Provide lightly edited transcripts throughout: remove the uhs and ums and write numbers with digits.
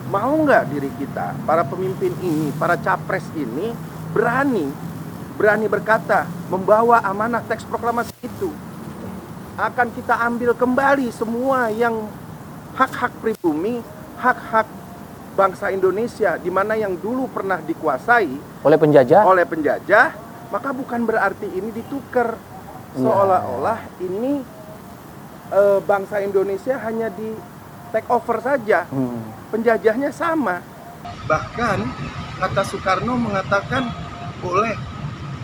Mau nggak diri kita, para pemimpin ini, para capres ini berani berkata, membawa amanah teks proklamasi itu. Akan kita ambil kembali semua yang hak-hak pribumi, hak-hak bangsa Indonesia, di mana yang dulu pernah dikuasai oleh penjajah, maka bukan berarti ini ditukar. Seolah-olah ini bangsa Indonesia hanya di take over saja. Penjajahnya sama. Bahkan kata Soekarno mengatakan boleh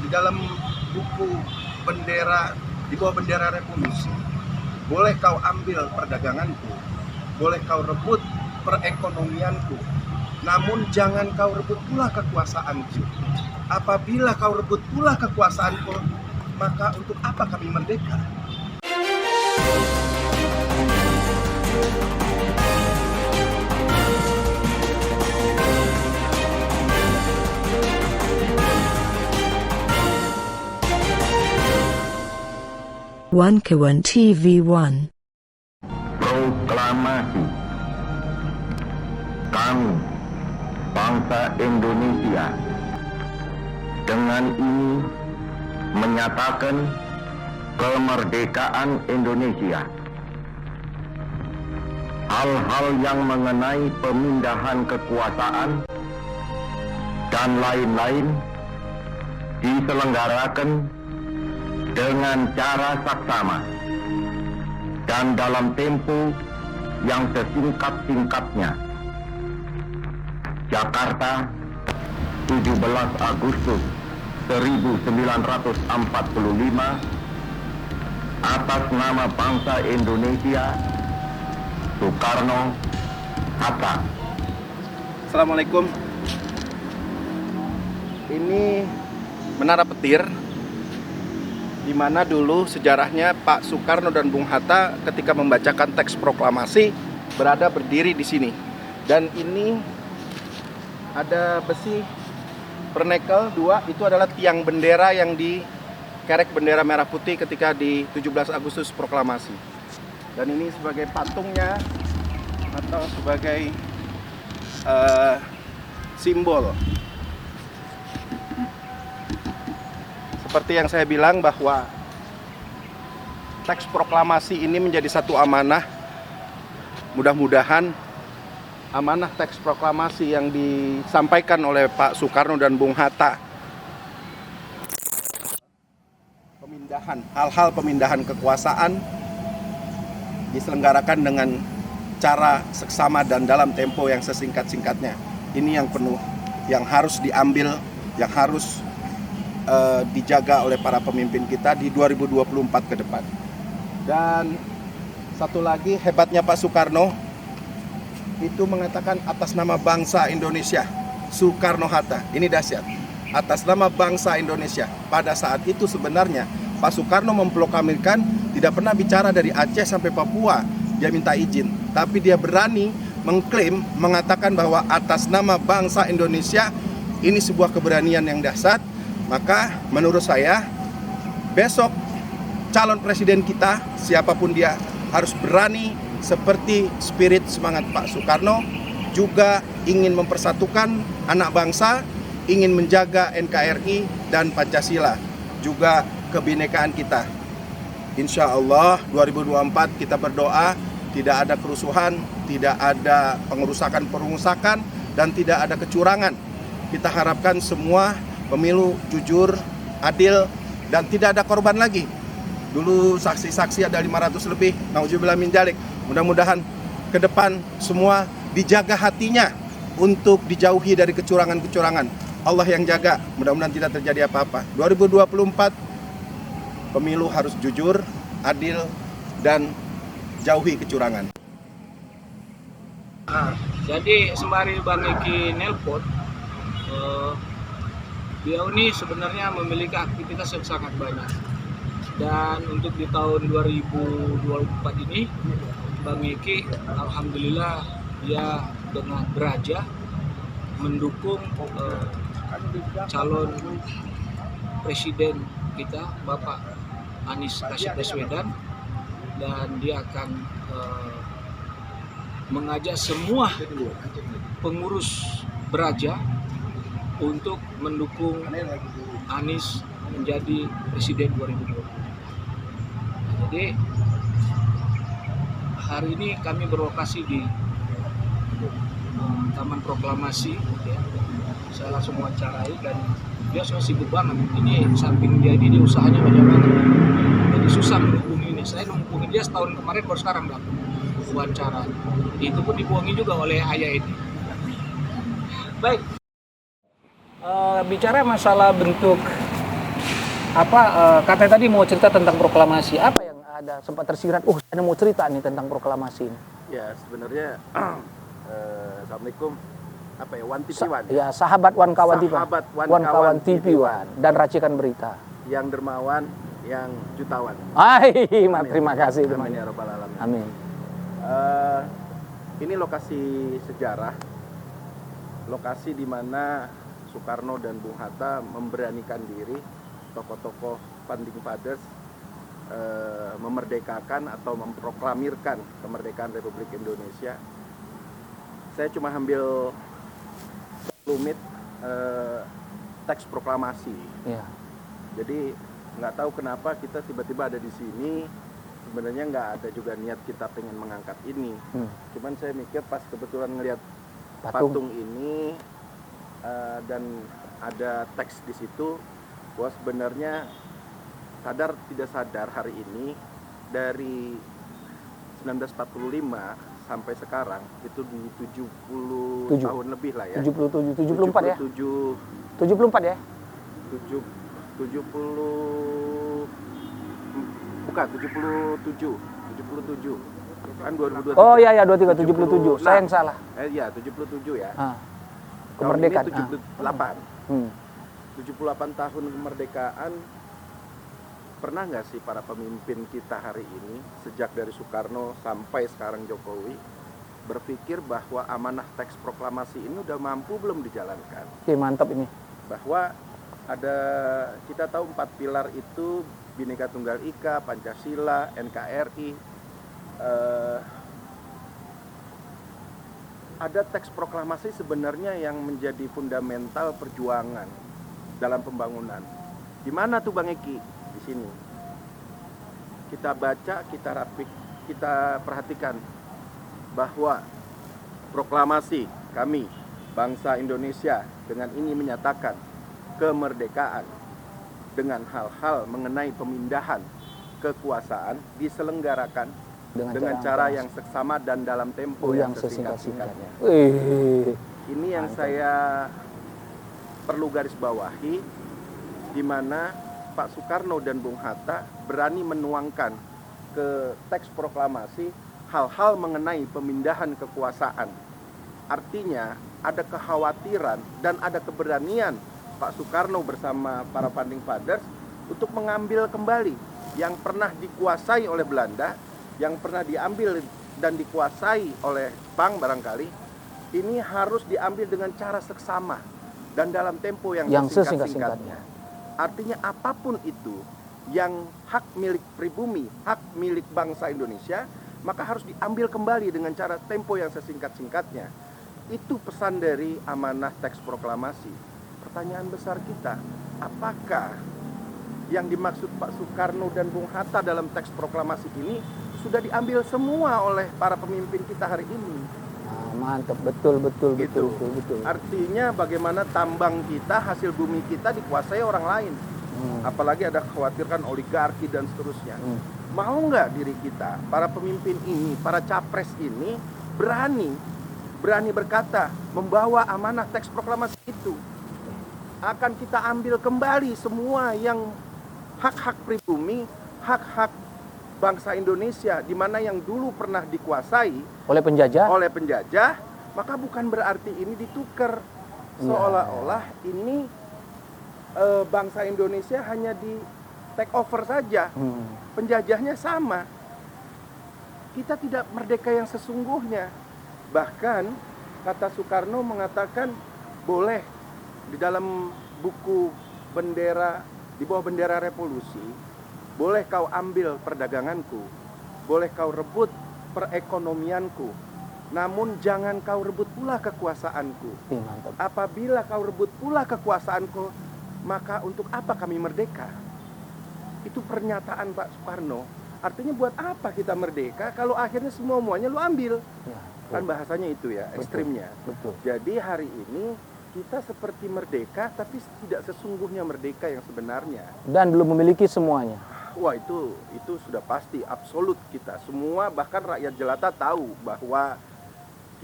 di dalam buku bendera, di bawah bendera revolusi, boleh kau ambil perdaganganku, boleh kau rebut perekonomianku, namun jangan kau rebut pula kekuasaanku. Apabila kau rebut pula kekuasaanku, maka untuk apa kami merdeka? Wankawan TV1. Proklamasi. Kami, bangsa Indonesia, dengan ini menyatakan kemerdekaan Indonesia. Hal-hal yang mengenai pemindahan kekuasaan dan lain-lain diselenggarakan dengan cara saksama dan dalam tempo yang sesingkat-singkatnya. Jakarta, 17 Agustus 1945, atas nama bangsa Indonesia, Soekarno-Hatta. Assalamualaikum. Ini Menara Petir, di mana dulu sejarahnya Pak Soekarno dan Bung Hatta ketika membacakan teks proklamasi berada berdiri di sini. Dan ini ada besi pernekel 2, itu adalah tiang bendera yang dikerek bendera merah putih ketika di 17 Agustus proklamasi. Dan ini sebagai patungnya atau sebagai simbol. Seperti yang saya bilang bahwa teks proklamasi ini menjadi satu amanah. Mudah-mudahan amanah teks proklamasi yang disampaikan oleh Pak Soekarno dan Bung Hatta, hal-hal pemindahan kekuasaan diselenggarakan dengan cara seksama dan dalam tempo yang sesingkat-singkatnya. Ini yang penuh, yang harus diambil, yang harus dijaga oleh para pemimpin kita di 2024 ke depan. Dan satu lagi, hebatnya Pak Soekarno itu mengatakan atas nama bangsa Indonesia, Soekarno-Hatta. Ini dahsyat. Atas nama bangsa Indonesia. Pada saat itu sebenarnya Pak Soekarno memproklamirkan tidak pernah bicara dari Aceh sampai Papua. Dia minta izin, tapi dia berani mengklaim, mengatakan bahwa atas nama bangsa Indonesia. Ini sebuah keberanian yang dahsyat. Maka menurut saya besok calon presiden kita, siapapun dia, harus berani seperti spirit semangat Pak Soekarno, juga ingin mempersatukan anak bangsa, ingin menjaga NKRI dan Pancasila, juga kebinekaan kita. Insya Allah 2024 kita berdoa tidak ada kerusuhan, tidak ada pengerusakan, dan tidak ada kecurangan. Kita harapkan semua pemilu jujur, adil, dan tidak ada korban lagi. Dulu saksi-saksi ada 500 lebih, nauzubillah min dzalik. Mudah-mudahan ke depan semua dijaga hatinya untuk dijauhi dari kecurangan-kecurangan. Allah yang jaga, mudah-mudahan tidak terjadi apa-apa. 2024 pemilu harus jujur, adil, dan jauhi kecurangan. Jadi sembari Bang Eki nelpon, beliau ini sebenarnya memiliki aktivitas yang sangat banyak. Dan untuk di tahun 2024 ini, Bang Eki alhamdulillah dia dengan beraja mendukung calon presiden kita Bapak Anies Rashid Baswedan, dan dia akan mengajak semua pengurus Beraja untuk mendukung Anies menjadi Presiden 2024. Jadi hari ini kami berlokasi di Taman Proklamasi, ya. Saya langsung wawancarai dan dia sudah sibuk banget. Ini samping dia ini usahanya banyak banget. Jadi susah menghubungi ini. Saya menghubungi dia setahun kemarin, baru sekarang dapat wawancara. Itu pun dibohongi juga oleh ayah ini. Baik. Bicara masalah bentuk katanya tadi mau cerita tentang proklamasi. Apa yang ada sempat tersirat? Saya mau cerita nih tentang proklamasi ini. Ya, sebenarnya Assalamualaikum. One TV One. Ya, sahabat One Kawan TV. Sahabat One Kawan TV One dan racikan berita. Yang dermawan, yang jutawan. Terima kasih. Amin ya rabbal alamin. Amin. Ini lokasi sejarah. Lokasi di mana Soekarno dan Bung Hatta memberanikan diri, tokoh-tokoh founding fathers memerdekakan atau memproklamirkan kemerdekaan Republik Indonesia. Saya cuma ambil rumit teks proklamasi. Ya. Jadi nggak tahu kenapa kita tiba-tiba ada di sini. Sebenarnya nggak ada juga niat kita pengen mengangkat ini. Cuman saya mikir pas kebetulan ngelihat patung ini dan ada teks di situ, bahwa sebenarnya sadar tidak sadar hari ini dari 1945 sampai sekarang itu di 70 tahun lebih lah ya. 77, 74 ya? 74 ya? 77 kan 2023. Oh iya 23 77. Saya yang salah. Iya 77 ya. Kemerdekaan. Tahun ini 78. 78 tahun kemerdekaan. Pernah nggak sih para pemimpin kita hari ini, sejak dari Soekarno sampai sekarang Jokowi, berpikir bahwa amanah teks proklamasi ini udah mampu belum dijalankan? Oke, mantap ini. Bahwa ada, kita tahu 4 pilar itu, Bhinneka Tunggal Ika, Pancasila, NKRI. Ada teks proklamasi sebenarnya yang menjadi fundamental perjuangan dalam pembangunan. Di mana tuh Bang Eki? Di sini kita baca, kita perhatikan bahwa proklamasi kami bangsa Indonesia dengan ini menyatakan kemerdekaan dengan hal-hal mengenai pemindahan kekuasaan diselenggarakan dengan cara yang seksama dan dalam tempo yang sesingkat-singkatnya. Ini yang saya perlu garis bawahi, di mana Pak Soekarno dan Bung Hatta berani menuangkan ke teks proklamasi hal-hal mengenai pemindahan kekuasaan. Artinya ada kekhawatiran dan ada keberanian Pak Soekarno bersama para founding fathers untuk mengambil kembali yang pernah dikuasai oleh Belanda, yang pernah diambil dan dikuasai oleh Jepang barangkali, ini harus diambil dengan cara seksama dan dalam tempo yang sesingkat-singkatnya. Artinya apapun itu yang hak milik pribumi, hak milik bangsa Indonesia, maka harus diambil kembali dengan cara tempo yang sesingkat-singkatnya. Itu pesan dari amanah teks proklamasi. Pertanyaan besar kita, apakah yang dimaksud Pak Soekarno dan Bung Hatta dalam teks proklamasi ini sudah diambil semua oleh para pemimpin kita hari ini? Mantap, betul. Artinya bagaimana tambang kita, hasil bumi kita dikuasai orang lain. Apalagi ada khawatirkan oligarki dan seterusnya. Mau nggak diri kita, para pemimpin ini, para capres ini berani berkata, membawa amanah teks proklamasi itu. Akan kita ambil kembali semua yang hak-hak pribumi, hak-hak bangsa Indonesia, di mana yang dulu pernah dikuasai oleh penjajah, maka bukan berarti ini ditukar seolah-olah ini bangsa Indonesia hanya di take over saja, penjajahnya sama. Kita tidak merdeka yang sesungguhnya. Bahkan kata Soekarno mengatakan boleh di dalam buku bendera, di bawah bendera revolusi, boleh kau ambil perdaganganku, boleh kau rebut perekonomianku, namun jangan kau rebut pula kekuasaanku. Mantap. Apabila kau rebut pula kekuasaanku, maka untuk apa kami merdeka? Itu pernyataan Pak Soekarno. Artinya buat apa kita merdeka kalau akhirnya semuanya lu ambil? Ya, Kan bahasanya itu ya, ekstrimnya. betul. Jadi hari ini kita seperti merdeka, tapi tidak sesungguhnya merdeka yang sebenarnya. Dan belum memiliki semuanya. Wah, itu sudah pasti, absolut kita. Semua, bahkan rakyat jelata tahu bahwa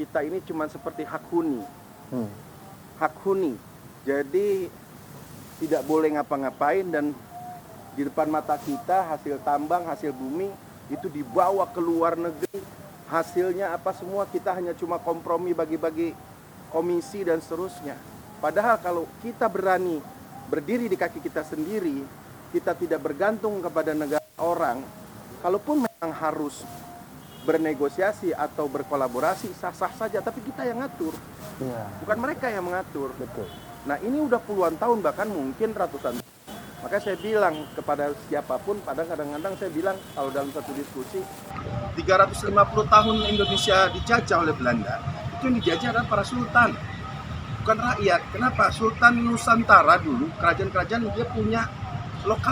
kita ini cuma seperti hak huni. Hak huni. Jadi tidak boleh ngapa-ngapain, dan di depan mata kita hasil tambang, hasil bumi itu dibawa ke luar negeri. Hasilnya apa semua, kita hanya cuma kompromi bagi-bagi komisi dan seterusnya. Padahal kalau kita berani berdiri di kaki kita sendiri, kita tidak bergantung kepada negara orang, kalaupun memang harus bernegosiasi atau berkolaborasi, sah-sah saja, tapi kita yang ngatur, bukan mereka yang mengatur. Betul. Nah, ini udah puluhan tahun, bahkan mungkin ratusan. Makanya saya bilang kepada siapapun, kadang-kadang saya bilang kalau dalam satu diskusi, 350 tahun Indonesia dijajah oleh Belanda, itu yang dijajah adalah para sultan, bukan rakyat. Kenapa? Sultan Nusantara dulu, kerajaan-kerajaan dia punya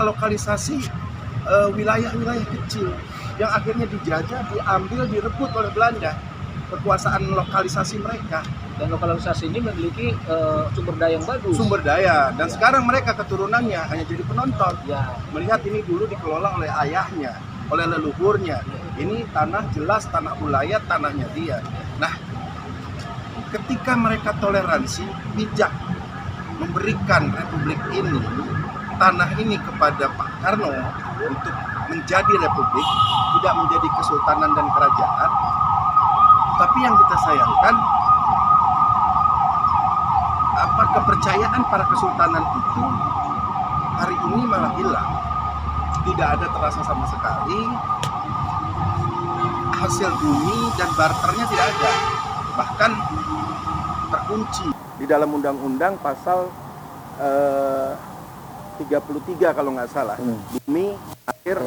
lokalisasi wilayah-wilayah kecil yang akhirnya dijajah, diambil, direbut oleh Belanda, kekuasaan lokalisasi mereka. Dan lokalisasi ini memiliki sumber daya yang bagus. Sumber daya, dan sekarang mereka keturunannya hanya jadi penonton. Ya. Melihat ini dulu dikelola oleh ayahnya, oleh leluhurnya. Ini tanah jelas, tanah ulayat, tanahnya dia. Nah, ketika mereka toleransi, bijak memberikan republik ini, tanah ini kepada Pak Karno untuk menjadi republik, tidak menjadi kesultanan dan kerajaan. Tapi yang kita sayangkan, kepercayaan para kesultanan itu hari ini malah hilang. Tidak ada terasa sama sekali. Hasil bumi dan barternya tidak ada. Bahkan terkunci di dalam undang-undang pasal 33 kalau nggak salah. Bumi, air,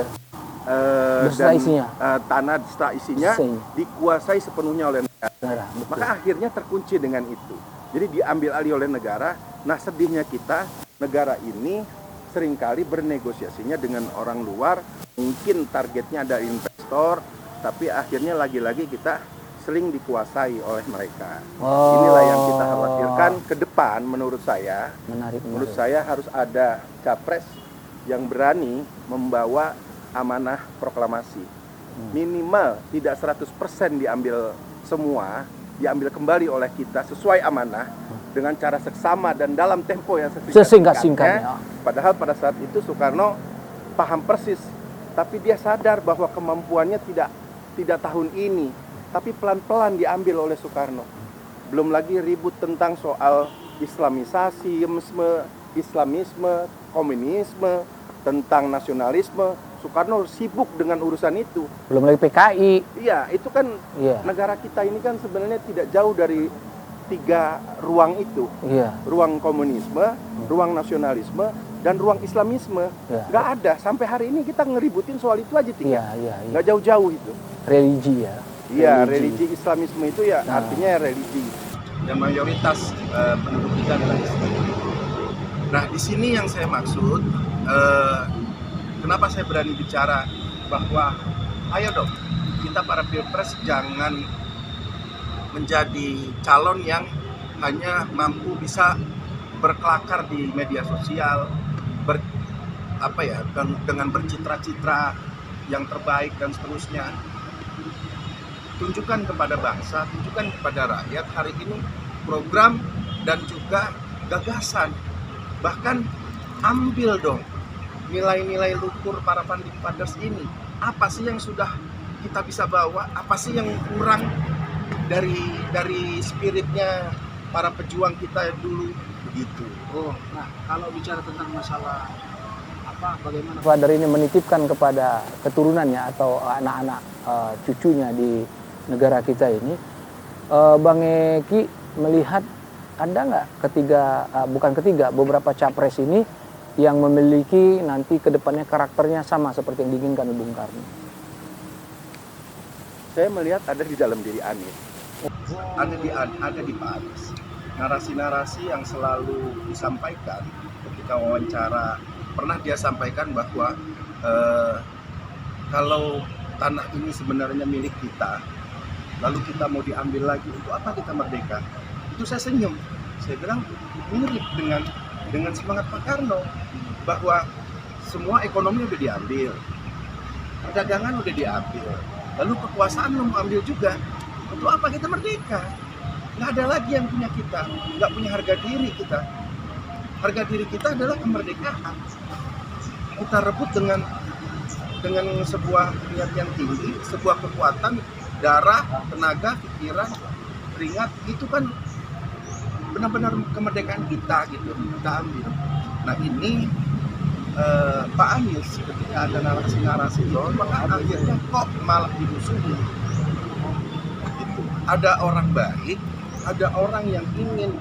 dan isinya. Tanah beserta isinya dikuasai sepenuhnya oleh negara. Maka akhirnya terkunci dengan itu. Jadi diambil alih oleh negara. Nah, sedihnya kita, negara ini seringkali bernegosiasinya dengan orang luar. Mungkin targetnya ada investor, tapi akhirnya lagi-lagi kita sering dikuasai oleh mereka. Inilah yang kita khawatirkan ke depan. Menurut saya, menurut saya harus ada capres yang berani membawa amanah proklamasi. Minimal tidak 100% diambil semua, diambil kembali oleh kita sesuai amanah dengan cara seksama dan dalam tempo yang sesingkat-singkatnya. Padahal pada saat itu Soekarno paham persis, tapi dia sadar bahwa kemampuannya tidak tahun ini, tapi pelan-pelan diambil oleh Soekarno. Belum lagi ribut tentang soal Islamisasi, Islamisme, komunisme, tentang nasionalisme. Soekarno sibuk dengan urusan itu. Belum lagi PKI. Iya, itu kan negara kita ini kan sebenarnya tidak jauh dari 3 ruang itu. Ruang komunisme, ruang nasionalisme, dan ruang islamisme. Nggak ada. Sampai hari ini kita ngeributin soal itu aja tinggal. Nggak jauh-jauh itu. Religi ya. Iya, religi islamisme itu ya artinya religi. Dan mayoritas penduduk kita adalah Islam. Nah, di sini yang saya maksud, kenapa saya berani bicara bahwa ayo dong, kita para pilpres jangan menjadi calon yang hanya mampu bisa berkelakar di media sosial, dengan bercitra-citra yang terbaik dan seterusnya. Tunjukkan kepada bangsa, tunjukkan kepada rakyat hari ini program dan juga gagasan. Bahkan ambil dong nilai-nilai luhur para founding fathers ini. Apa sih yang sudah kita bisa bawa? Apa sih yang kurang dari spiritnya para pejuang kita dulu begitu. Nah, kalau bicara tentang masalah bagaimana Father ini menitipkan kepada keturunannya atau anak-anak cucunya di negara kita ini, Bang Eki melihat ada nggak beberapa capres ini yang memiliki nanti kedepannya karakternya sama seperti yang diinginkan Bung Karno? Saya melihat ada di dalam diri Anies. ada di Pak Anies. Narasi-narasi yang selalu disampaikan ketika wawancara, pernah dia sampaikan bahwa kalau tanah ini sebenarnya milik kita, lalu kita mau diambil lagi, untuk apa kita merdeka? Itu saya senyum. Saya bilang mirip dengan semangat Pak Karno, bahwa semua ekonomi udah diambil, perdagangan udah diambil, lalu kekuasaan mau ambil juga. Untuk apa kita merdeka? Nggak ada lagi yang punya kita, nggak punya harga diri kita. Harga diri kita adalah kemerdekaan. Kita rebut dengan sebuah niat yang tinggi, sebuah kekuatan, darah, tenaga, pikiran, keringat, itu kan benar-benar kemerdekaan kita gitu, kita ambil. Nah ini Pak Anies ketika ada narasi-narasi itu, maka akhirnya kok malah dimusuhi. Gitu. Ada orang baik, ada orang yang ingin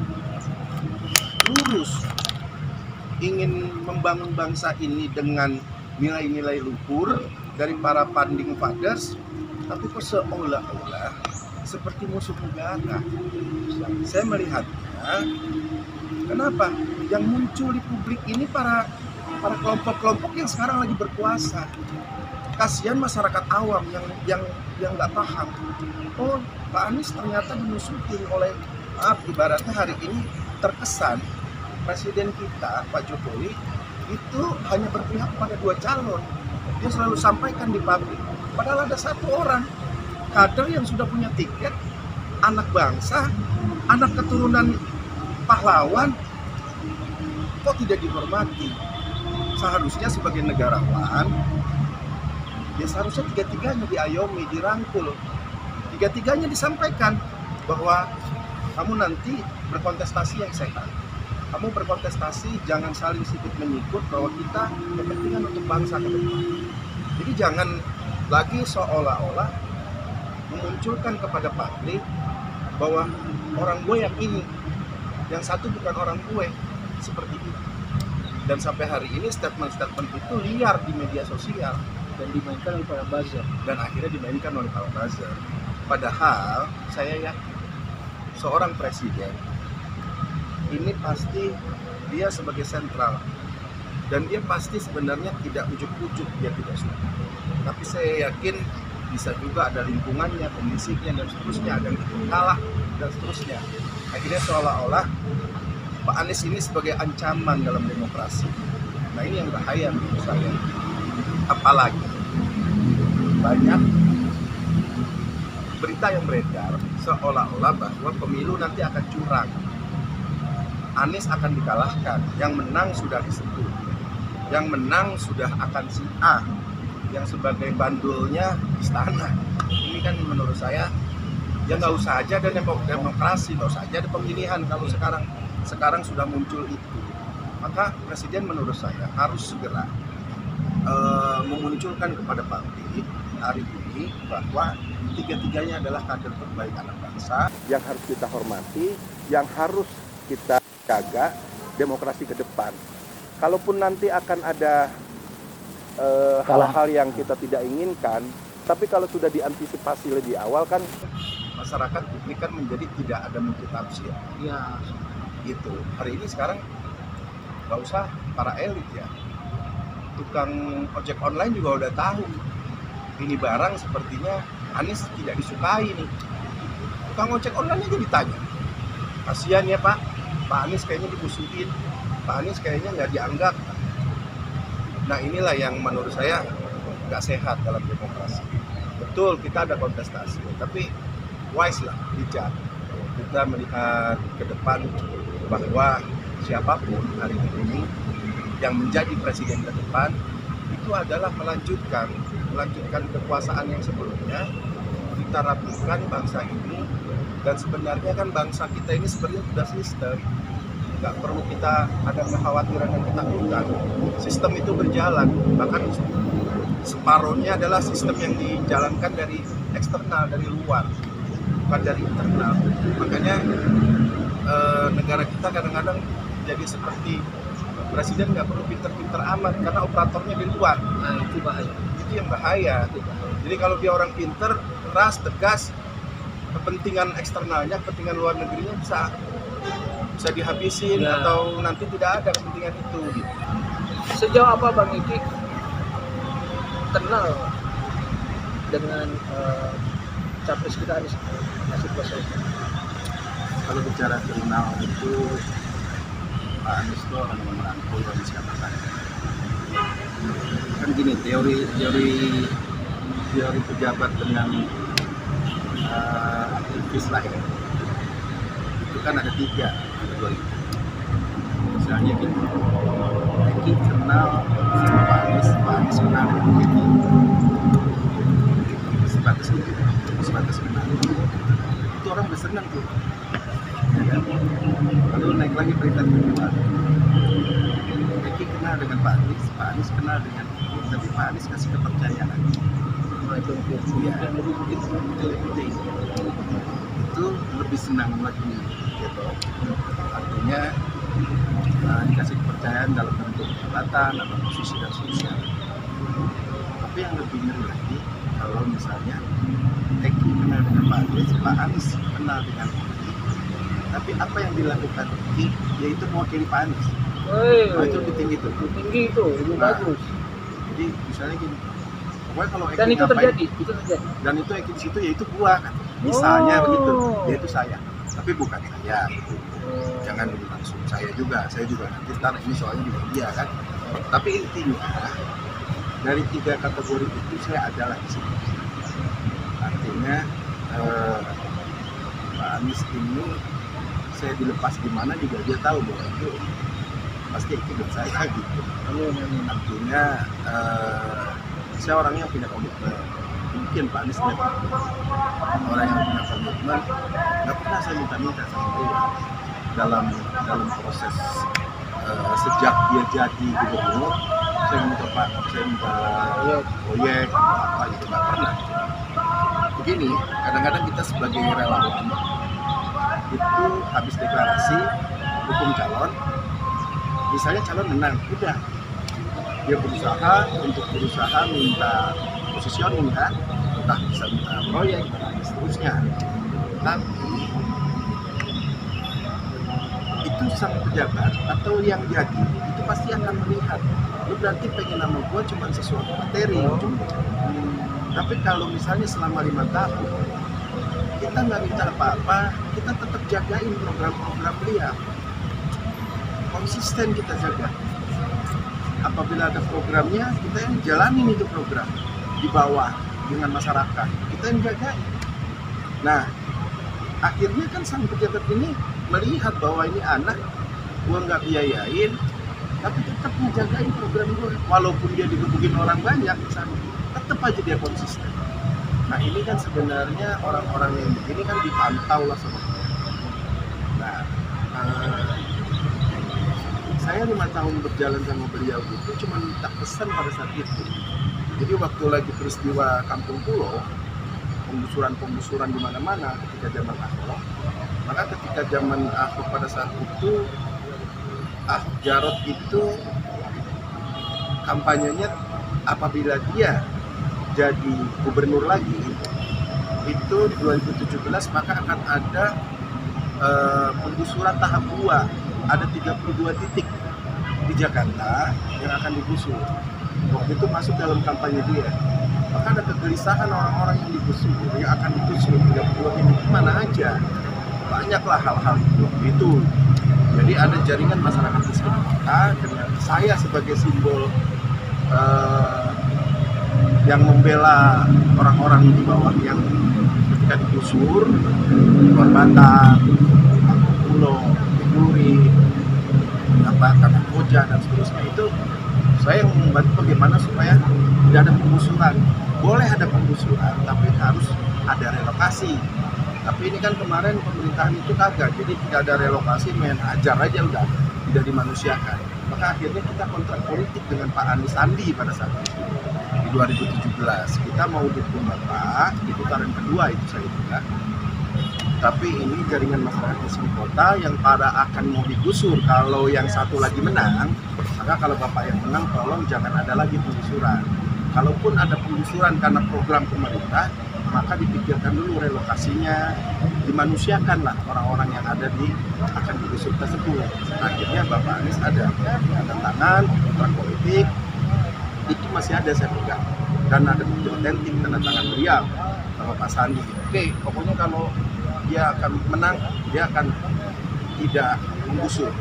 lurus, ingin membangun bangsa ini dengan nilai-nilai luhur dari para founding fathers, tapi kok seolah-olah seperti musuh negara. Saya melihatnya, kenapa yang muncul di publik ini para kelompok-kelompok yang sekarang lagi berkuasa. Kasihan masyarakat awam yang nggak paham. Oh, Pak Anies ternyata dimusuhin oleh, ibaratnya hari ini terkesan presiden kita Pak Jokowi itu hanya berpihak pada dua calon. Dia selalu sampaikan di pabrik. Padahal ada satu orang kader yang sudah punya tiket, anak bangsa, anak keturunan pahlawan, kok tidak dihormati? Seharusnya sebagai negarawan, ya seharusnya tiga-tiganya diayomi, dirangkul, tiga-tiganya disampaikan bahwa kamu nanti berkontestasi yang sehat, kamu berkontestasi jangan saling sikut menyikut, bahwa kita kepentingan untuk bangsa ke depan. Jadi jangan lagi seolah-olah memunculkan kepada publik bahwa orang gue yang ini, yang satu bukan orang gue, seperti itu. Dan sampai hari ini statement-statement itu liar di media sosial dan dimainkan oleh para buzzer. Dan akhirnya dimainkan oleh para buzzer. Padahal saya yakin seorang presiden ini pasti dia sebagai sentral, dan dia pasti sebenarnya tidak ujuk-ujuk dia tidak suka. Tapi saya yakin bisa juga ada lingkungannya, kondisinya, dan seterusnya, ada yang kalah dan seterusnya. Akhirnya seolah-olah Pak Anies ini sebagai ancaman dalam demokrasi. Nah ini yang bahaya menurut saya. Apalagi banyak berita yang beredar seolah-olah bahwa pemilu nanti akan curang, Anies akan dikalahkan, yang menang sudah disebut, yang menang sudah akan si A, yang sebagai bandulnya istana. Ini kan menurut saya ya nggak usah aja ada demokrasi, nggak usah aja ada pemilihan kalau sekarang sudah muncul itu. Maka presiden menurut saya harus segera memunculkan kepada publik hari ini bahwa tiga-tiganya adalah kader terbaik anak bangsa yang harus kita hormati, yang harus kita jaga demokrasi ke depan. Kalaupun nanti akan ada hal-hal yang kita tidak inginkan, tapi kalau sudah diantisipasi lebih awal kan masyarakat publik kan menjadi tidak ada multitafsir. Ya, Gitu. Hari ini sekarang nggak usah para elit ya, tukang ojek online juga udah tahu ini barang sepertinya Anies tidak disukai nih. Tukang ojek online aja ditanya, kasihan ya Pak Anies kayaknya dimusuhin, Pak Anies kayaknya nggak dianggap. Nah inilah yang menurut saya nggak sehat dalam demokrasi. Betul kita ada kontestasi, tapi wise lah, bijak. Kita melihat ke depan bahwa siapapun hari ini yang menjadi presiden ke depan itu adalah melanjutkan kekuasaan yang sebelumnya. Kita rapikan bangsa ini, dan sebenarnya kan bangsa kita ini sebenarnya sudah sistem, nggak perlu kita ada kekhawatiran dan ketakutan. Sistem itu berjalan, bahkan separuhnya adalah sistem yang dijalankan dari eksternal, dari luar, bukan dari internal. Makanya negara kita kadang-kadang jadi seperti presiden nggak perlu pinter-pinter amat karena operatornya di luar. nah itu bahaya. Itu yang bahaya. Jadi kalau dia orang pinter, keras, tegas, kepentingan eksternalnya, kepentingan luar negerinya bisa dihabisin Ya. atau nanti tidak ada kepentingan itu gitu. Sejauh apa Bang Iki kenal dengan capres kita Anies Baswedan? Kalau bicara kenal itu Pak Anies itu orang yang merangkul dan katakan. Kan gini, teori pejabat dengan aktivis lah ya. Itu kan ada 3 kategori. Misalnya gini, Eki kenal sama Pak Anies kenal dengan Eki. Sebatas itu, sebatas kenal. Itu orang bersenang tuh. Ya kan? Lalu naik lagi peringkat kedua. Eki kenal dengan Pak Anies kenal dengan Eki, tapi Pak Anies kasih kepercayaan. Ya, itu lebih senang lagi gitu. Artinya dikasih kepercayaan dalam bentuk jabatan atau posisi dan seterusnya. Tapi yang lebih ngeri lagi kalau misalnya Eki kenal dengan Pak Anies kenal dengan Eki, tapi apa yang dilakukan Eki yaitu mewakili Pak Anies. Nah, itu lebih tinggi tuh. Tinggi itu, lebih bagus. Jadi misalnya gini, pokoknya kalau Eki Dan itu ngapain, terjadi. dan itu Eki di situ yaitu gua kan. Misalnya Oh. begitu, yaitu saya. Tapi bukan saya. Jangan langsung saya juga nanti ntar ini soalnya juga dia kan. Tapi intinya dari 3 kategori itu saya adalah di sini. Artinya Pak Anies ini saya dilepas di mana juga dia tahu bahwa itu pasti itu buat saya gitu. Artinya saya orangnya yang punya komitmen. Mungkin Pak Anies orang yang punya komitmen, nggak pernah saya minta sama dia dalam proses sejak dia jadi gubernur. Saya minta proyek apa gitu, nggak pernah. Begini, kadang-kadang kita sebagai relawan itu habis deklarasi dukung calon, misalnya calon menang, udah dia berusaha minta positioning kan, entah bisa minta proyek dan seterusnya. Tapi itu sang pejabat atau yang jadi itu pasti akan melihat, lu berarti pengen nama gua cuma sesuatu materi ujungnya. Tapi kalau misalnya selama 5 tahun kita nggak minta apa-apa, kita tetap jagain program-program beliau, konsisten kita jaga. Apabila ada programnya, kita yang jalanin itu program di bawah dengan masyarakat, kita yang jagain. Nah, akhirnya kan sang pejabat ini melihat bahwa ini anak gua nggak biayain, tapi tetap ngejagain program gua, walaupun dia digebukin orang banyak misalnya, tetap aja dia konsisten. Nah, ini kan sebenarnya orang-orang yang begini kan dipantau lah sama. Nah, saya 5 tahun berjalan sama beliau itu cuma minta pesan pada saat itu. Jadi waktu lagi peristiwa Kampung Pulau, penggusuran di mana-mana ketika zaman Ahok, maka ketika zaman Ahok pada saat itu, Ahok Jarot itu kampanyenya apabila dia jadi gubernur lagi, itu di 2017 maka akan ada penggusuran tahap 2, ada 32 titik di Jakarta yang akan digusur. Waktu itu masuk dalam kampanye dia. Maka ada kegelisahan orang-orang yang digusur, yang akan digusur 32 titik mana aja. Banyaklah hal-hal itu. Jadi ada jaringan masyarakat di sekitar dengan saya sebagai simbol yang membela orang-orang di bawah yang ketika digusur, Luar Batang, Pulau, Duri, Kampung Koja dan seterusnya, itu saya yang membantu bagaimana supaya tidak ada penggusuran. Boleh ada penggusuran, tapi harus ada relokasi. Tapi ini kan kemarin pemerintahan itu kagak, jadi tidak ada relokasi, main ajar aja udah, tidak dimanusiakan. Maka akhirnya kita kontrak politik dengan Pak Anies Sandi pada saat itu di 2017. Kita mau dukung Bapak di putaran kedua itu saya juga. Tapi ini jaringan masyarakat di kota yang pada akan mau digusur. Kalau yang satu lagi menang, maka kalau Bapak yang menang tolong jangan ada lagi penggusuran. Kalaupun ada penggusuran karena program pemerintah, maka dipikirkan dulu relokasinya, dimanusiakanlah orang-orang yang ada di akan digusur tersebut. Akhirnya Bapak Anies ada tanda tangan kontrak politik, itu masih ada saya pegang, dan ada bukti otentik tanda tangan beliau sama Pak Sandi. Oke, pokoknya kalau dia akan menang, dia akan tidak menggusur,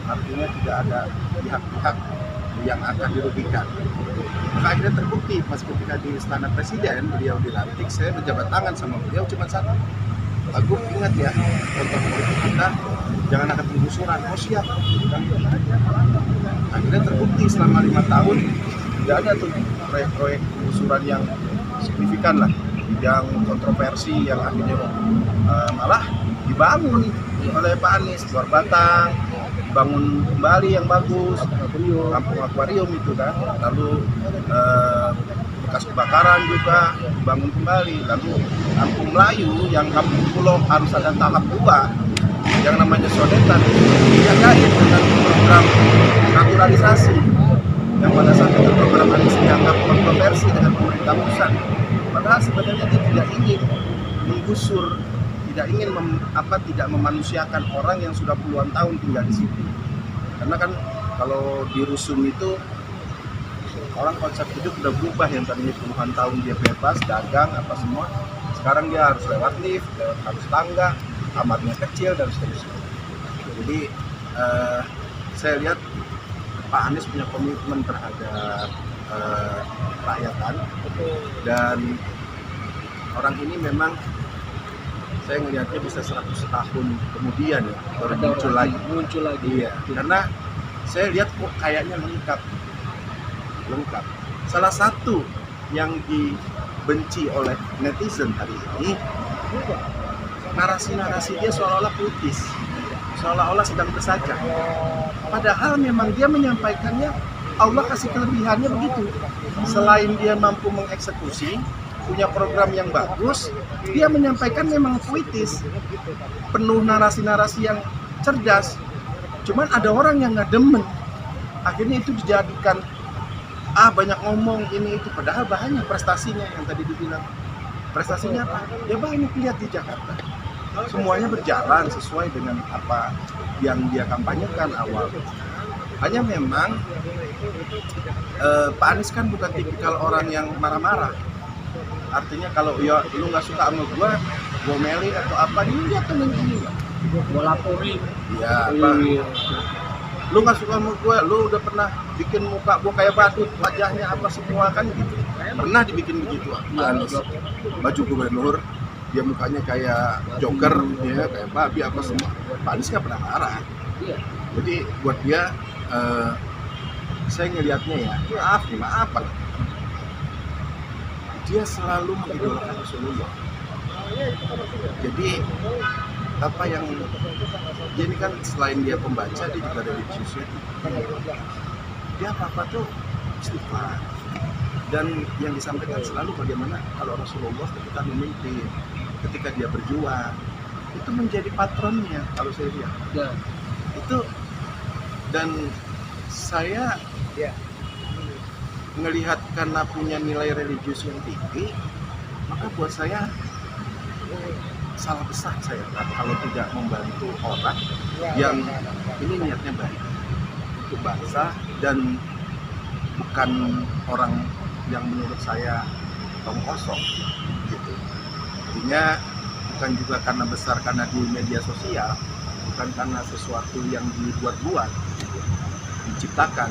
artinya tidak ada pihak-pihak yang akan dirugikan. Maka akhirnya terbukti pas ketika di Istana Presiden beliau dilantik, saya berjabat tangan sama beliau cuma satu. Pak Gup, ingat ya, kontrak politik kita jangan ada penggusuran. Oh siap. Akhirnya terbukti selama 5 tahun tidak ada tuh proyek-proyek penggusuran yang signifikan lah, yang kontroversi, yang akhirnya malah dibangun oleh Pak Anies. Luar Batang dibangun kembali yang bagus, kampung akuarium itu kan, lalu bekas kebakaran juga dibangun kembali, lalu kampung Melayu yang kampung pulau harus ada tahap 2 yang namanya sodetan dijagain dengan program naturalisasi yang pada saat itu program Anies dianggap kontroversi dengan pemerintah pusat, padahal sebenarnya dia tidak ingin menggusur, tidak ingin tidak memanusiakan orang yang sudah puluhan tahun tinggal di situ. Karena kan kalau di Rusum itu orang konsep hidup udah berubah, yang tadinya puluhan tahun dia bebas dagang apa semua, sekarang dia harus lewat lift, harus tangga, kamarnya kecil dan seterusnya. Jadi saya lihat Pak Anies punya komitmen terhadap rakyatan, dan orang ini memang saya ngelihatnya bisa 100 tahun kemudian ya baru muncul lagi. Iya, karena saya lihat kok kayaknya lengkap. Salah satu yang dibenci oleh netizen hari ini, narasi-narasi dia seolah-olah puitis, seolah-olah sedang bersajak. Padahal memang dia menyampaikannya, Allah kasih kelebihannya begitu. Selain dia mampu mengeksekusi, punya program yang bagus, dia menyampaikan memang puitis, penuh narasi-narasi yang cerdas. Cuman ada orang yang nggak demen, akhirnya itu dijadikan banyak ngomong ini itu, padahal banyak prestasinya yang tadi dibilang. Prestasinya apa? Ya banyak lihat di Jakarta. Semuanya berjalan sesuai dengan apa yang dia kampanyekan awal. Hanya memang Pak Anies kan bukan tipikal orang yang marah-marah. Artinya kalau ya lu nggak suka sama gua melin atau apa, dia lihat temen ini gua laporin. Iya, apa? Lu nggak suka sama gua, lu udah pernah bikin muka gua kayak badut, wajahnya apa semua kan gitu. Pernah dibikin begitu Pak Anies. Baju gubernur, dia mukanya kayak joker, ya kayak babi apa semua. Pak Anies nggak pernah marah. Jadi buat dia, saya ngelihatnya ya, maaf lah. Dia selalu mengidolakan Rasulullah. Jadi apa yang dia ini kan selain dia pembaca, dia juga religiusnya. Dia apa-apa tuh istighfar. Dan yang disampaikan selalu bagaimana kalau Rasulullah ketika memimpin, ketika dia berjuang, itu menjadi patronnya kalau saya lihat. Itu, dan saya melihat karena punya nilai religius yang tinggi, maka buat saya salah besar saya kalau tidak membantu orang yang ini niatnya baik untuk bangsa, dan bukan orang yang menurut saya tong kosong gitu. Artinya bukan juga karena besar karena di media sosial, bukan karena sesuatu yang dibuat-buat gitu, diciptakan.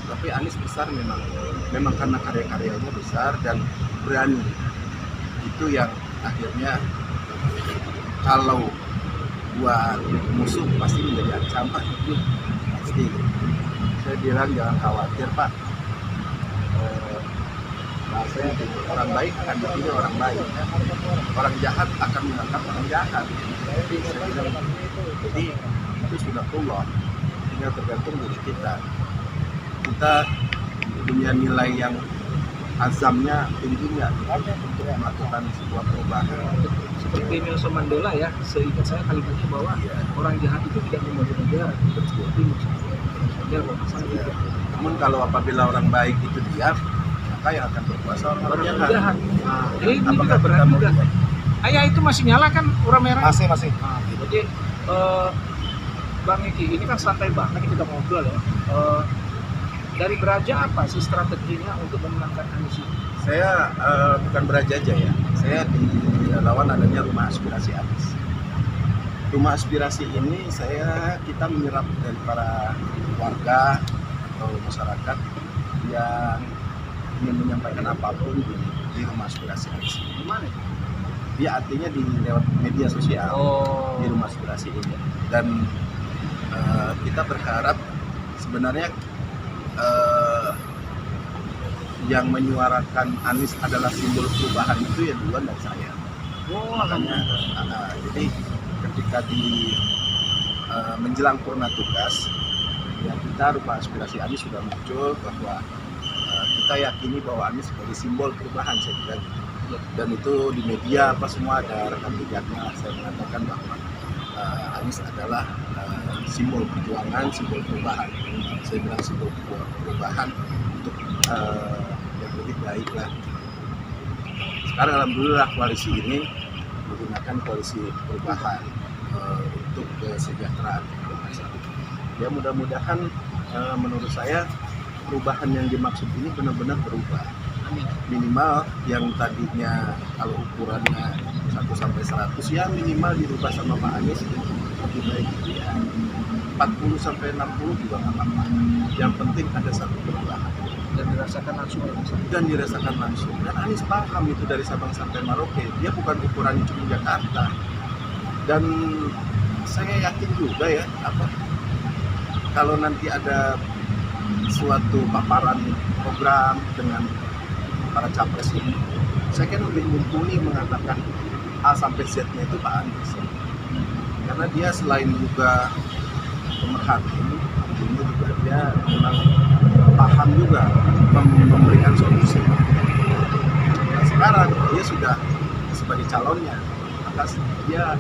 Tapi Anies besar memang karena karya-karyanya besar dan berani. Itu yang akhirnya kalau buat musuh pasti menjadi ancaman. Pasti. Saya bilang jangan khawatir Pak. Bahasanya orang baik akan dipilih orang baik. Orang jahat akan menangkap orang jahat. Jadi itu sudah Allah. Tinggal tergantung dari kita. Kita punya nilai yang azamnya tinggi nggak untuk melakukan sebuah perubahan. Seperti Nelson Mandela ya, seingat saya kalimatnya bahwa orang jahat itu tidak membantu negara. Namun kalau apabila orang baik itu diam, maka yang akan berkuasa orang Orang jahat. jahat. Nah, ini juga Apakah berat kita mau juga. lihat? Ayah itu masih nyala kan orang merah? Masih. Nah, jadi Bang Eki, ini kan santai banget kita ngobrol ya. Dari Beraja apa sih strateginya untuk memenangkan Anies ini? Saya bukan Beraja aja ya. Saya di lawan adanya Rumah Aspirasi Anies. Rumah aspirasi ini kita menyerap dari para warga atau masyarakat yang ingin menyampaikan apapun di Rumah Aspirasi Anies. Di mana? Dia artinya di lewat media sosial Oh. di Rumah Aspirasi ini. Dan kita berharap sebenarnya yang menyuarakan Anies adalah simbol perubahan itu ya duluan dari saya. Oh, Makanya jadi ketika di menjelang purna tugas ya kita Rumah Aspirasi Anies sudah muncul bahwa kita yakini bahwa Anies sebagai simbol perubahan, saya bilang gitu. Dan itu di media apa semua ada rekam jejaknya. Saya mengatakan bahwa Anies adalah simbol perjuangan, simbol perubahan. Saya bilang simbol perubahan untuk yang lebih baik lah. Sekarang alhamdulillah koalisi ini menggunakan koalisi perubahan untuk kesejahteraan masyarakat. Ya mudah-mudahan menurut saya perubahan yang dimaksud ini benar-benar berubah. Minimal yang tadinya kalau ukurannya 1 sampai 100 ya minimal dirubah sama Pak Anies lebih baik ya. 40 sampai 60 juga nggak apa-apa. Yang penting ada satu perubahan dan dirasakan langsung ya, Mas. Dan Anies paham itu dari Sabang sampai Merauke. Dia bukan ukurannya cuma Jakarta. Dan saya yakin juga ya kalau nanti ada suatu paparan program dengan para capres ini, saya kan lebih mumpuni mengatakan A sampai Z-nya itu Pak Anies. Karena dia selain juga pemerhati, ini juga dia memang paham juga memberikan solusi. Nah, sekarang dia sudah sebagai calonnya, maka dia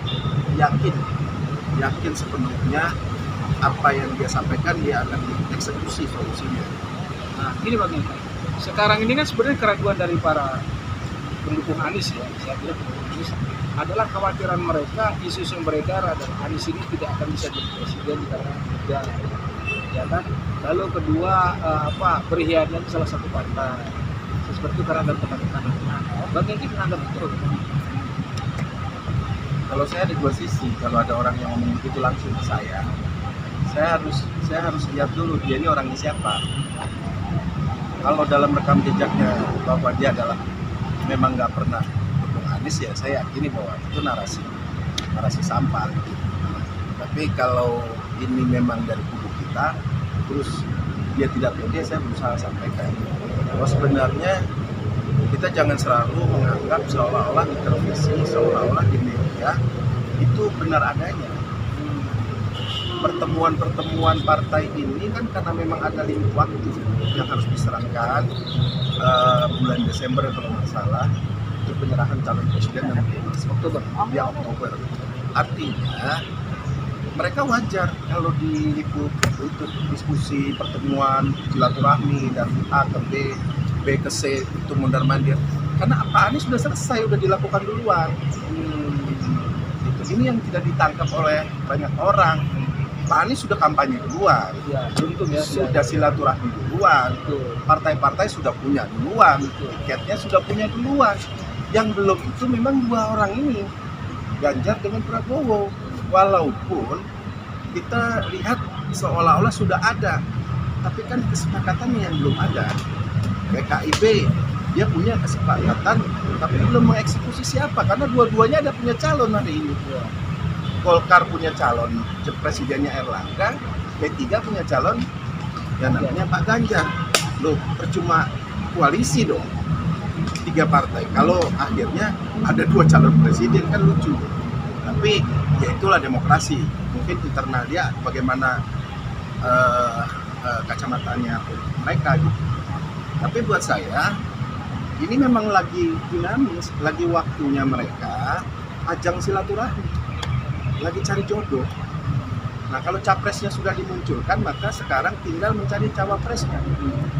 yakin sepenuhnya apa yang dia sampaikan dia akan dieksekusi solusinya. Nah, ini Bang Eki. Sekarang ini kan sebenarnya keraguan dari para pendukung Anies ya, saya bilang pendukung Anies adalah kekhawatiran mereka, isu yang beredar adalah Anies ini tidak akan bisa jadi presiden karena tidak, ya kan. Lalu kedua berkhianat salah satu partai, seperti itu karena ada tekanan. Bang Eki menganggap betul. Kalau saya ada dua sisi, kalau ada orang yang ngomong begitu langsung ke saya harus lihat dulu dia ini orangnya siapa. Kalau dalam rekam jejaknya bahwa dia adalah memang nggak pernah dukung Anies ya saya yakini bahwa itu narasi sampah. Tapi kalau ini memang dari kubu kita, terus dia tidak pede, saya berusaha sampaikan bahwa sebenarnya kita jangan selalu menganggap seolah-olah di televisi, seolah-olah di media itu benar adanya. Pertemuan partai ini kan karena memang ada limit waktu yang harus diserahkan bulan Desember kalau nggak salah untuk penyerahan calon presiden dan Oktober. Artinya mereka wajar kalau diliput itu diskusi pertemuan silaturahmi dari A ke B ke C itu mondar-mandir karena Pak Anies sudah selesai, sudah dilakukan duluan. Ini yang tidak ditangkap oleh banyak orang. Pak Anies sudah kampanye duluan, Ya, beruntung ya. sudah silaturahmi duluan, partai-partai sudah punya duluan, tiketnya sudah punya duluan. Yang belum itu memang dua orang ini, Ganjar dengan Prabowo. Walaupun kita lihat seolah-olah sudah ada, tapi kan kesepakatannya yang belum ada. PKIB dia punya kesepakatan, tapi belum mengeksekusi siapa, karena dua-duanya ada punya calon hari ini. Golkar punya calon presidennya Erlangga, P3 punya calon yang namanya Pak Ganjar. Loh, percuma koalisi dong, 3 partai. Kalau akhirnya ada 2 calon presiden kan lucu. Tapi ya itulah demokrasi. Mungkin internal dia bagaimana kacamatanya mereka gitu. Tapi buat saya ini memang lagi dinamis, lagi waktunya mereka ajang silaturahmi, lagi cari jodoh. Nah kalau capresnya sudah dimunculkan, maka sekarang tinggal mencari cawapresnya.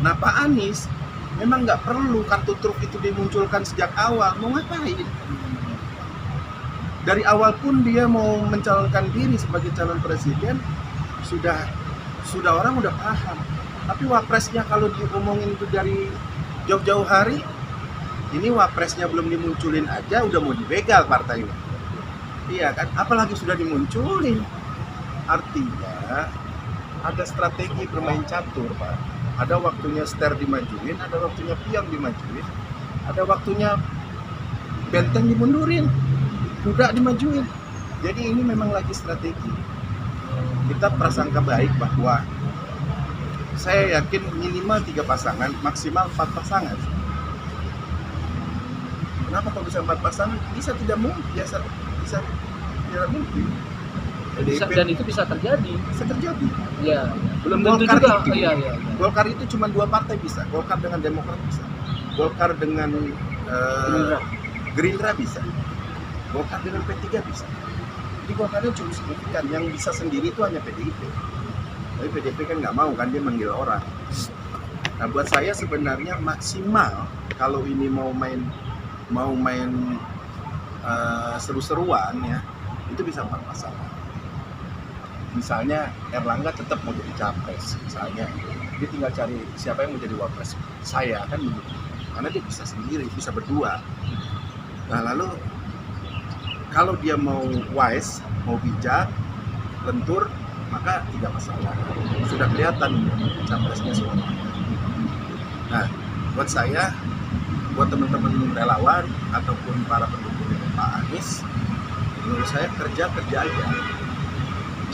Nah Pak Anies Memang nggak perlu kartu truf itu dimunculkan sejak awal. Mau ngapain? Dari awal pun dia mau mencalonkan diri sebagai calon presiden, sudah orang udah paham. Tapi wapresnya kalau diomongin itu dari jauh-jauh hari, ini wapresnya belum dimunculin aja udah mau dibegal partainya. Iya kan? Apalagi sudah dimunculin. Artinya ada strategi bermain catur, Pak. Ada waktunya ster dimajuin, ada waktunya pion dimajuin, ada waktunya benteng dimundurin, kuda dimajuin. Jadi ini memang lagi strategi. Kita prasangka baik bahwa saya yakin minimal 3 pasangan, maksimal 4 pasangan. Kenapa kok bisa 4 pasangan? Bisa tidak mungkin, bisa tidak mungkin. Dan itu bisa terjadi. Bisa terjadi. Ya, belum tentu Golkar juga. itu, Iya. Golkar itu cuma 2 partai bisa. Golkar dengan Demokrat bisa. Golkar dengan Gerindra bisa. Golkar dengan P3 bisa. Jadi Golkarnya cukup signifikan. Yang bisa sendiri itu hanya PDIP. Tapi PDIP kan nggak mau kan, dia manggil orang. Nah buat saya sebenarnya maksimal kalau ini mau main seru-seruan ya, itu bisa 4 pasangan. Misalnya Erlangga tetap mau jadi capres, misalnya dia tinggal cari siapa yang mau jadi wapres. Saya kan begitu, karena dia bisa sendiri, bisa berdua. Nah lalu kalau dia mau wise, mau bijak, lentur, maka 3 pasangan. Sudah kelihatan capresnya semua. Nah buat saya, buat teman-teman relawan ataupun para pendukung Pak Anies, menurut saya kerja aja.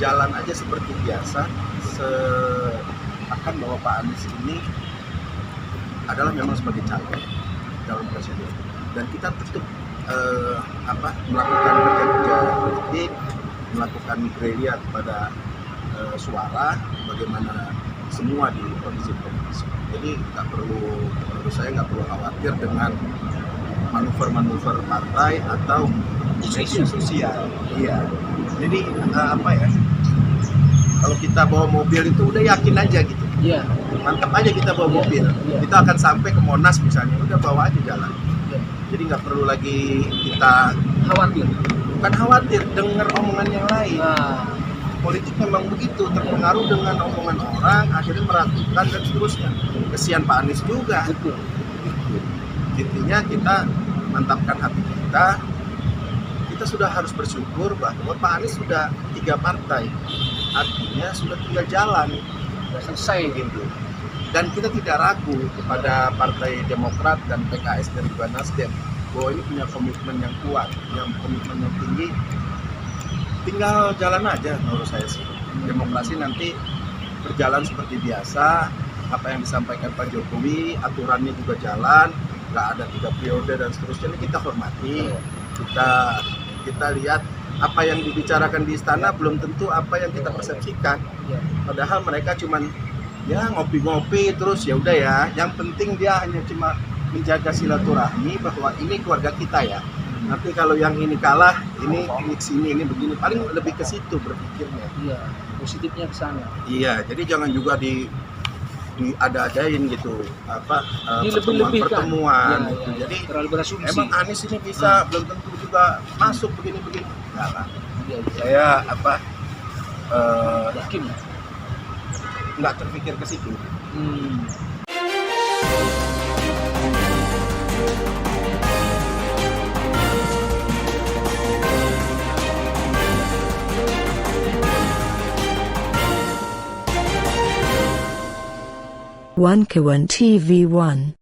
Jalan aja seperti biasa, seakan bahwa Pak Anies ini adalah memang sebagai calon presiden, dan kita tetap melakukan kerja politik, melakukan gerilya kepada suara, bagaimana semua di provinsi. Jadi menurut saya nggak perlu khawatir dengan manuver-manuver partai atau isu sosial. Iya. Jadi kalau kita bawa mobil itu udah yakin aja gitu. Iya. Mantap aja kita bawa mobil. Iya. Kita akan sampai ke Monas misalnya, udah bawa aja jalan. Iya. Jadi nggak perlu lagi kita Khawatir. bukan khawatir dengar omongan yang lain. Nah, Politik memang begitu, terpengaruh dengan omongan orang, akhirnya meragukan dan seterusnya. Kesian Pak Anies juga. betul. Intinya kita mantapkan hati kita. Kita sudah harus bersyukur bahwa Pak Anies sudah 3 partai, artinya sudah 3 jalan, Sudah selesai. gitu. Dan kita tidak ragu kepada Partai Demokrat dan PKS dan juga Nasdem bahwa ini punya komitmen yang kuat, yang komitmen yang tinggi. Tinggal jalan aja menurut saya sih. Demokrasi nanti berjalan seperti biasa, apa yang disampaikan Pak Jokowi, aturannya juga jalan, nggak ada 3 periode dan seterusnya. Ini kita hormati, kita lihat apa yang dibicarakan di istana belum tentu apa yang kita persepsikan. Iya. Padahal mereka cuman ya ngopi-ngopi terus ya udah ya. Yang penting dia hanya cuma menjaga silaturahmi bahwa ini keluarga kita ya. Nanti kalau yang ini kalah, ini sini, ini begini, paling lebih ke situ berpikirnya. Iya, positifnya ke sana. Iya, jadi jangan juga diada-adain gitu Dilebih-lebihkan. pertemuan Iya, gitu. iya. Jadi Terlalu berasumsi. emang Anies ini bisa belum tentu juga masuk begini-begini. Enggak lah. Iya. Saya Yakin. nggak terpikir ke situ. Hmm. One Kawan TV 1